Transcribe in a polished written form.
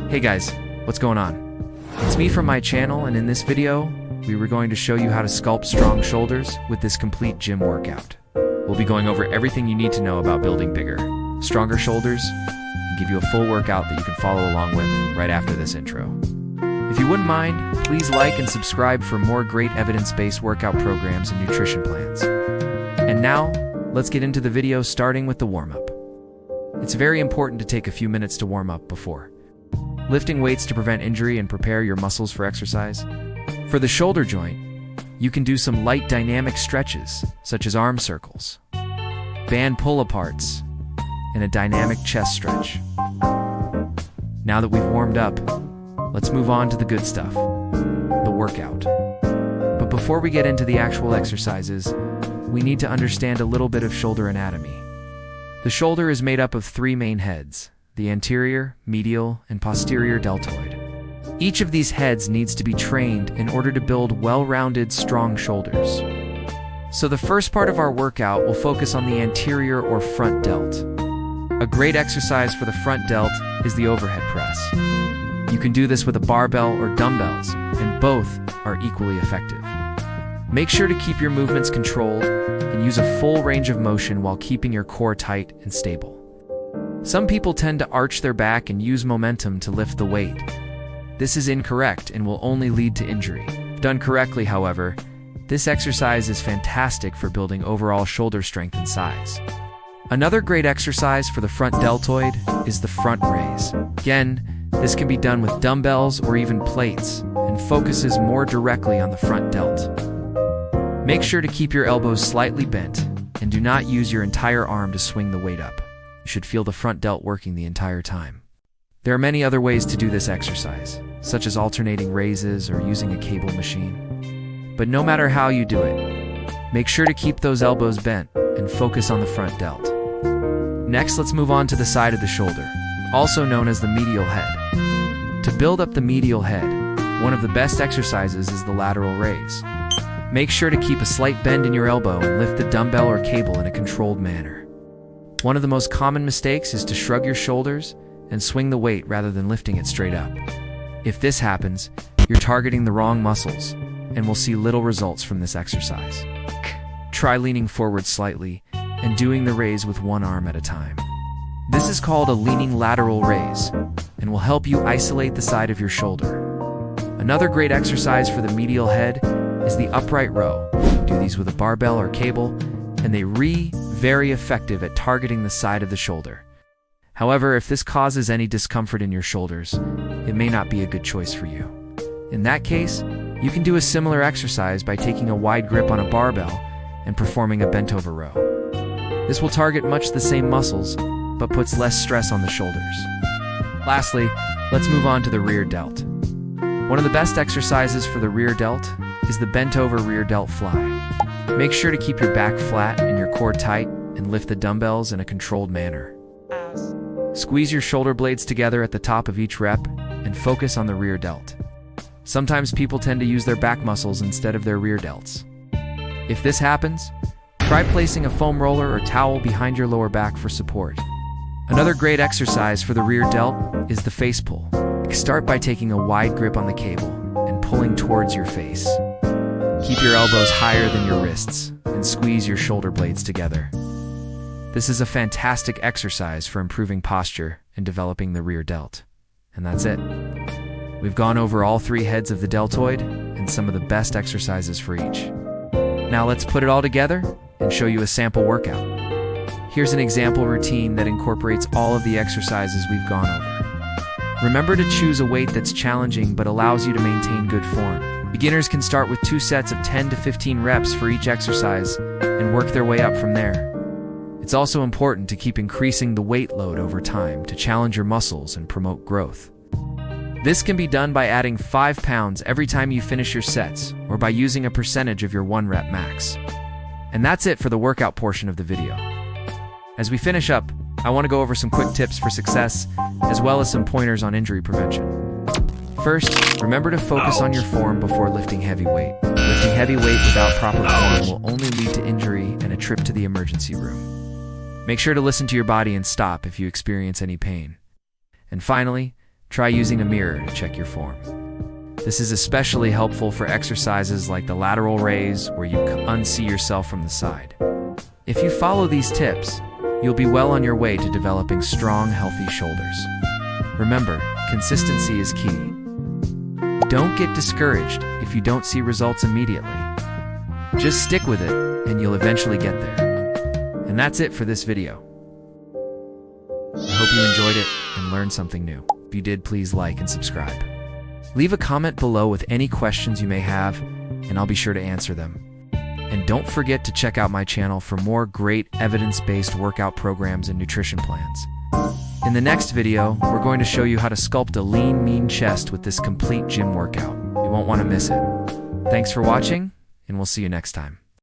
Hey guys, what's going on? It's me from my channel, and in this video, we were going to show you how to sculpt strong shoulders with this complete gym workout. We'll be going over everything you need to know about building bigger, stronger shoulders, and give you a full workout that you can follow along with right after this intro. If you wouldn't mind, please like and subscribe for more great evidence-based workout programs and nutrition plans. And now, let's get into the video, starting with the warm-up. It's very important to take a few minutes to warm up before lifting weights to prevent injury and prepare your muscles for exercise. For the shoulder joint, you can do some light dynamic stretches, such as arm circles, band pull-aparts, and a dynamic chest stretch. Now that we've warmed up, let's move on to the good stuff, the workout. But before we get into the actual exercises, we need to understand a little bit of shoulder anatomy. The shoulder is made up of three main heads: the anterior, medial, and posterior deltoid. Each of these heads needs to be trained in order to build well-rounded, strong shoulders. So the first part of our workout will focus on the anterior or front delt. A great exercise for the front delt is the overhead press. You can do this with a barbell or dumbbells, and both are equally effective. Make sure to keep your movements controlled and use a full range of motion while keeping your core tight and stable. Some people tend to arch their back and use momentum to lift the weight. This is incorrect and will only lead to injury. If done correctly, however, this exercise is fantastic for building overall shoulder strength and size. Another great exercise for the front deltoid is the front raise. Again, this can be done with dumbbells or even plates and focuses more directly on the front delt. Make sure to keep your elbows slightly bent and do not use your entire arm to swing the weight up. You should feel the front delt working the entire time. There are many other ways to do this exercise, such as alternating raises or using a cable machine. But no matter how you do it, make sure to keep those elbows bent and focus on the front delt. Next, let's move on to the side of the shoulder, also known as the medial head. To build up the medial head, one of the best exercises is the lateral raise. Make sure to keep a slight bend in your elbow and lift the dumbbell or cable in a controlled manner. One of the most common mistakes is to shrug your shoulders and swing the weight rather than lifting it straight up. If this happens, you're targeting the wrong muscles and will see little results from this exercise. Try leaning forward slightly and doing the raise with one arm at a time. This is called a leaning lateral raise and will help you isolate the side of your shoulder. Another great exercise for the medial head is the upright row. Do these with a barbell or cable, and they very effective at targeting the side of the shoulder. However, if this causes any discomfort in your shoulders, it may not be a good choice for you. In that case, you can do a similar exercise by taking a wide grip on a barbell and performing a bent over row. This will target much the same muscles, but puts less stress on the shoulders. Lastly, let's move on to the rear delt. One of the best exercises for the rear delt is the bent over rear delt fly. Make sure to keep your back flat and your core tight and lift the dumbbells in a controlled manner. Squeeze your shoulder blades together at the top of each rep and focus on the rear delt. Sometimes people tend to use their back muscles instead of their rear delts. If this happens, try placing a foam roller or towel behind your lower back for support. Another great exercise for the rear delt is the face pull. Start by taking a wide grip on the cable and pulling towards your face. Keep your elbows higher than your wrists and squeeze your shoulder blades together. This is a fantastic exercise for improving posture and developing the rear delt. And that's it. We've gone over all three heads of the deltoid and some of the best exercises for each. Now let's put it all together and show you a sample workout. Here's an example routine that incorporates all of the exercises we've gone over. Remember to choose a weight that's challenging but allows you to maintain good form. Beginners can start with 2 sets of 10 to 15 reps for each exercise and work their way up from there. It's also important to keep increasing the weight load over time to challenge your muscles and promote growth. This can be done by adding 5 pounds every time you finish your sets or by using a percentage of your 1 rep max. And that's it for the workout portion of the video. As we finish up, I want to go over some quick tips for success, as well as some pointers on injury prevention. First, remember to focus on your form before lifting heavy weight. Lifting heavy weight without proper form will only lead to injury and a trip to the emergency room. Make sure to listen to your body and stop if you experience any pain. And finally, try using a mirror to check your form. This is especially helpful for exercises like the lateral raise, where you unsee yourself from the side. If you follow these tips, you'll be well on your way to developing strong, healthy shoulders. Remember, consistency is key. Don't get discouraged if you don't see results immediately. Just stick with it, and you'll eventually get there. And that's it for this video. I hope you enjoyed it and learned something new. If you did, please like and subscribe. Leave a comment below with any questions you may have, and I'll be sure to answer them. And don't forget to check out my channel for more great evidence-based workout programs and nutrition plans. In the next video, we're going to show you how to sculpt a lean, mean chest with this complete gym workout. You won't want to miss it. Thanks for watching, and we'll see you next time.